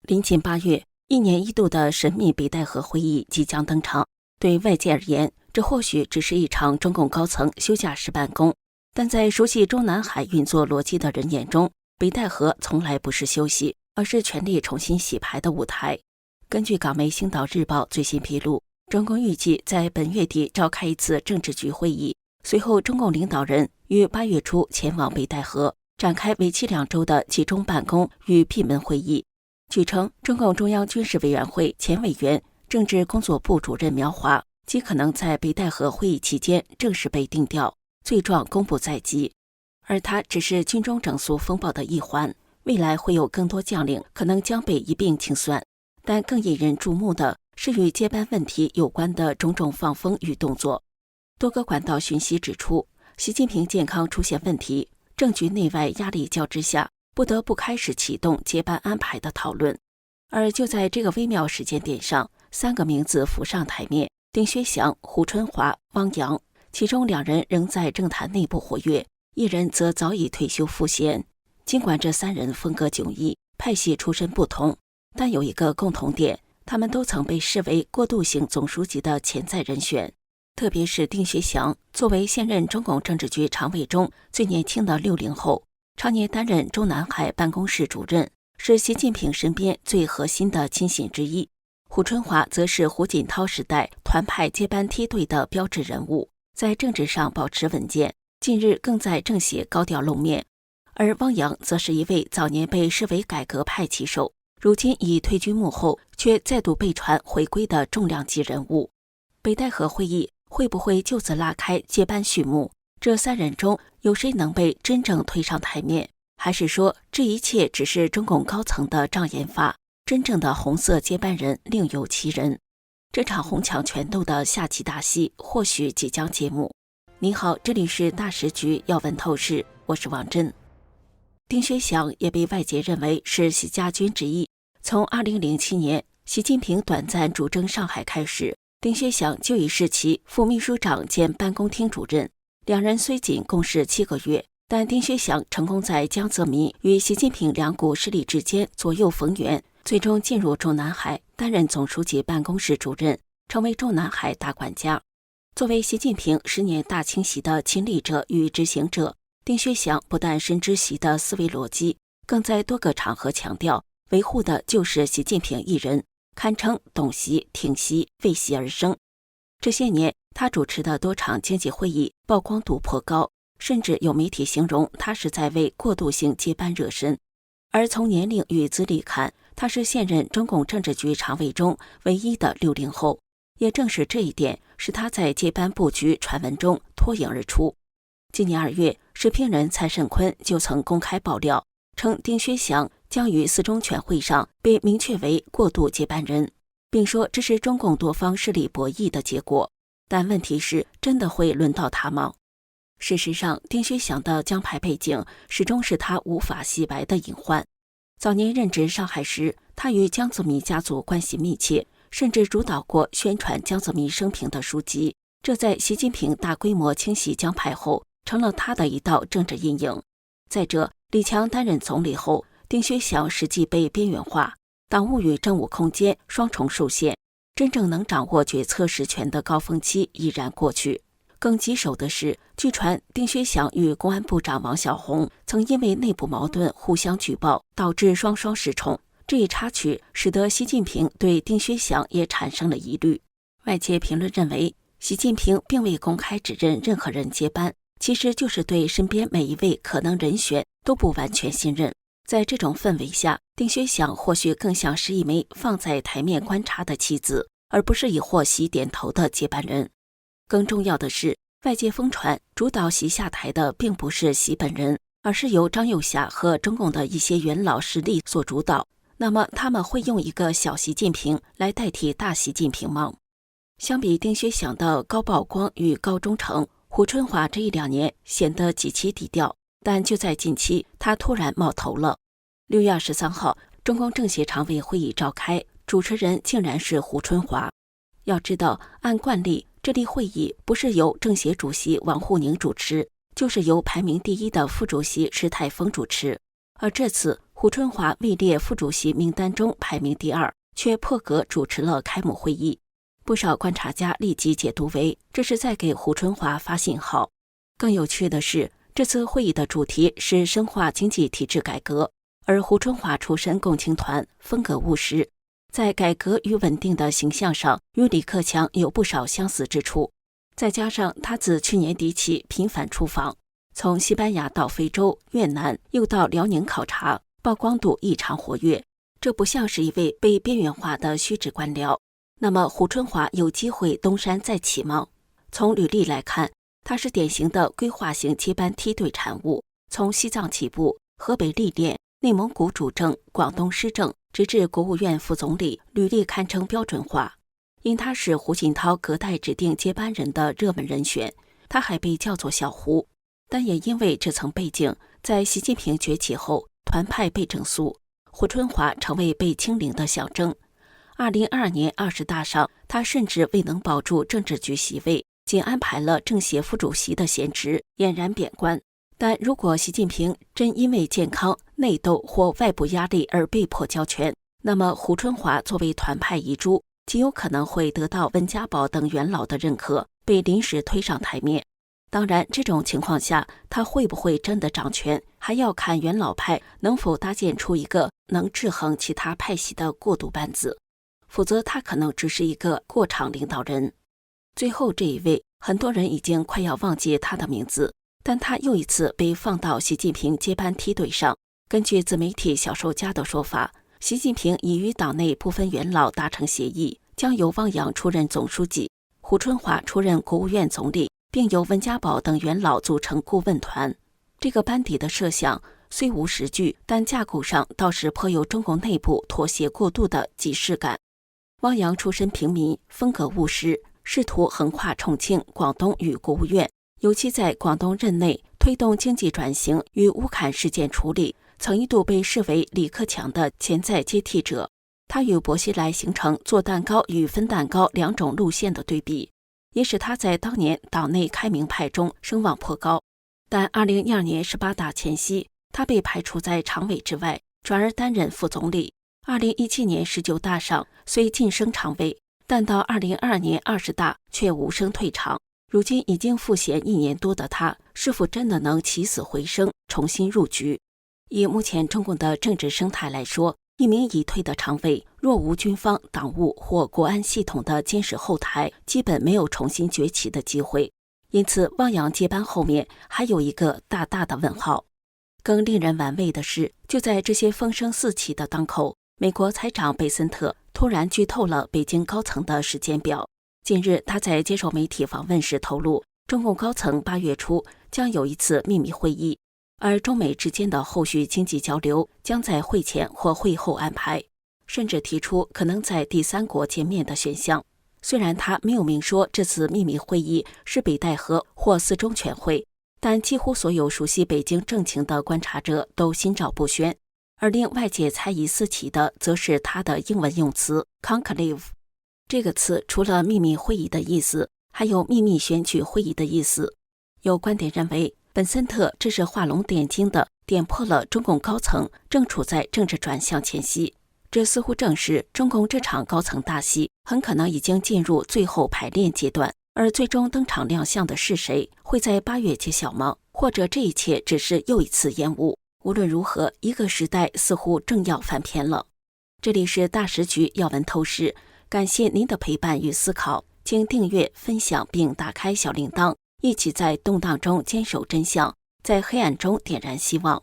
临近8月，一年一度的神秘北戴河会议即将登场。对外界而言，这或许只是一场中共高层休假时办公，但在熟悉中南海运作逻辑的人眼中，北戴河从来不是休息，而是全力重新洗牌的舞台。根据港媒《星岛日报》最新披露，中共预计在本月底召开一次政治局会议，随后中共领导人于8月初前往北戴河，展开为期2周的集中办公与闭门会议。据称，中共中央军事委员会前委员、政治工作部主任苗华极可能在北戴河会议期间正式被定调，罪状公布在即。而他只是军中整肃风暴的一环，未来会有更多将领可能将被一并清算。但更引人注目的是与接班问题有关的种种放风与动作。多个管道讯息指出，习近平健康出现问题，政局内外压力较之下，不得不开始启动接班安排的讨论。而就在这个微妙时间点上，3个名字浮上台面：丁薛祥、胡春华、汪洋。其中2人仍在政坛内部活跃，一人则早已退休赋闲。尽管这3人风格迥异，派系出身不同，但有一个共同点，他们都曾被视为过渡性总书记的潜在人选。特别是丁薛祥，作为现任中共政治局常委中最年轻的60后，常年担任中南海办公室主任，是习近平身边最核心的亲信之一。胡春华则是胡锦涛时代团派接班梯队的标志人物，在政治上保持稳健，近日更在政协高调露面。而汪洋则是一位早年被视为改革派旗手，如今已退居幕后，却再度被传回归的重量级人物。北戴河会议会不会就此拉开接班序幕？这3人中有谁能被真正推上台面？还是说这一切只是中共高层的障眼法，真正的红色接班人另有其人？这场红抢权斗的下棋大戏或许即将揭幕。您好，这里是大时局要闻透视，我是王真。丁薛祥也被外界认为是习家军之一。从2007年习近平短暂主政上海开始，丁薛祥就已是其副秘书长兼办公厅主任。2人虽仅共事7个月，但丁薛祥成功在江泽民与习近平2股势力之间左右逢源，最终进入中南海，担任总书记办公室主任，成为中南海大管家。作为习近平10年大清洗的亲历者与执行者，丁薛祥不但深知习的思维逻辑，更在多个场合强调，维护的就是习近平一人，堪称懂习、挺习、为习而生。这些年，他主持的多场经济会议曝光度颇高，甚至有媒体形容他是在为过渡性接班热身。而从年龄与资历看，他是现任中共政治局常委中唯一的60后。也正是这一点，使他在接班布局传闻中脱颖而出。今年2月，时评人蔡慎坤就曾公开爆料，称丁薛祥将于4中全会上被明确为过渡接班人，并说这是中共多方势力博弈的结果。但问题是，真的会轮到他吗？事实上，丁薛祥的江派背景始终是他无法洗白的隐患。早年任职上海时，他与江泽民家族关系密切，甚至主导过宣传江泽民生平的书籍，这在习近平大规模清洗江派后，成了他的一道政治阴影。再者，李强担任总理后，丁薛祥实际被边缘化，党务与政务空间双重受限，真正能掌握决策实权的高峰期已然过去。更棘手的是，据传丁薛祥与公安部长王小洪曾因为内部矛盾互相举报，导致双双失宠。这一插曲使得习近平对丁薛祥也产生了疑虑。外界评论认为，习近平并未公开指认任何人接班，其实就是对身边每一位可能人选都不完全信任。在这种氛围下，丁薛祥或许更像是一枚放在台面观察的棋子，而不是已获习点头的接班人。更重要的是，外界疯传主导习下台的并不是习本人，而是由张又侠和中共的一些元老势力所主导。那么他们会用一个小习近平来代替大习近平吗？相比丁薛祥的高曝光与高忠诚，胡春华这1-2年显得极其低调，但就在近期，他突然冒头了。6月23号，中共政协常委会议召开，主持人竟然是胡春华。要知道，按惯例，这例会议不是由政协主席王沪宁主持，就是由排名第1的副主席施泰丰主持。而这次胡春华位列副主席名单中排名第2，却破格主持了开幕会议。不少观察家立即解读为这是在给胡春华发信号。更有趣的是，这次会议的主题是深化经济体制改革，而胡春华出身共青团，风格务实，在改革与稳定的形象上与李克强有不少相似之处。再加上他自去年底起频繁出访，从西班牙到非洲、越南，又到辽宁考察，曝光度异常活跃。这不像是一位被边缘化的虚职官僚。那么胡春华有机会东山再起吗？从履历来看，他是典型的规划型接班梯队产物，从西藏起步，河北历练，内蒙古主政，广东施政，直至国务院副总理，履历堪称标准化。因他是胡锦涛隔代指定接班人的热门人选，他还被叫做小胡。但也因为这层背景，在习近平崛起后，团派被整肃，胡春华成为被清零的象征。2022年20大上，他甚至未能保住政治局席位，仅安排了政协副主席的闲职，俨然贬官。但如果习近平真因为健康、内斗或外部压力而被迫交权，那么胡春华作为团派遗珠，极有可能会得到温家宝等元老的认可，被临时推上台面。当然，这种情况下，他会不会真的掌权，还要看元老派能否搭建出一个能制衡其他派系的过渡班子，否则他可能只是一个过场领导人。最后这一位，很多人已经快要忘记他的名字，但他又一次被放到习近平接班梯队上。根据自媒体小说家的说法，习近平已与党内部分元老达成协议，将由汪洋出任总书记，胡春华出任国务院总理，并由温家宝等元老组成顾问团。这个班底的设想虽无实据，但架构上倒是颇有中共内部妥协过度的即视感。汪洋出身平民，风格务实，试图横跨重庆、广东与国务院，尤其在广东任内推动经济转型与乌坎事件处理，曾一度被视为李克强的潜在接替者。他与薄熙来形成做蛋糕与分蛋糕两种路线的对比，也使他在当年党内开明派中声望颇高。但2012年18大前夕，他被排除在常委之外，转而担任副总理。2017年19大上虽晋升常委，但到2022年20大却无声退场。如今已经赋闲1年多的他，是否真的能起死回生，重新入局？以目前中共的政治生态来说，一名已退的常委，若无军方、党务或国安系统的坚实后台，基本没有重新崛起的机会。因此，汪洋接班后面还有一个大大的问号。更令人玩味的是，就在这些风声四起的当口，美国财长贝森特突然剧透了北京高层的时间表。近日，他在接受媒体访问时透露，中共高层8月初将有一次秘密会议，而中美之间的后续经济交流将在会前或会后安排，甚至提出可能在第三国见面的选项。虽然他没有明说这次秘密会议是北戴河或四中全会，但几乎所有熟悉北京政情的观察者都心照不宣。而令外界猜疑四起的，则是他的英文用词 conclave。 这个词除了秘密会议的意思，还有秘密选举会议的意思。有观点认为，本森特这是画龙点睛的点破了中共高层正处在政治转向前夕。这似乎正是中共这场高层大戏很可能已经进入最后排练阶段，而最终登场亮相的是谁，会在8月揭晓吗？或者这一切只是又一次烟雾？无论如何，一个时代似乎正要翻篇了。这里是大时局要闻透视，感谢您的陪伴与思考，请订阅、分享并打开小铃铛，一起在动荡中坚守真相，在黑暗中点燃希望。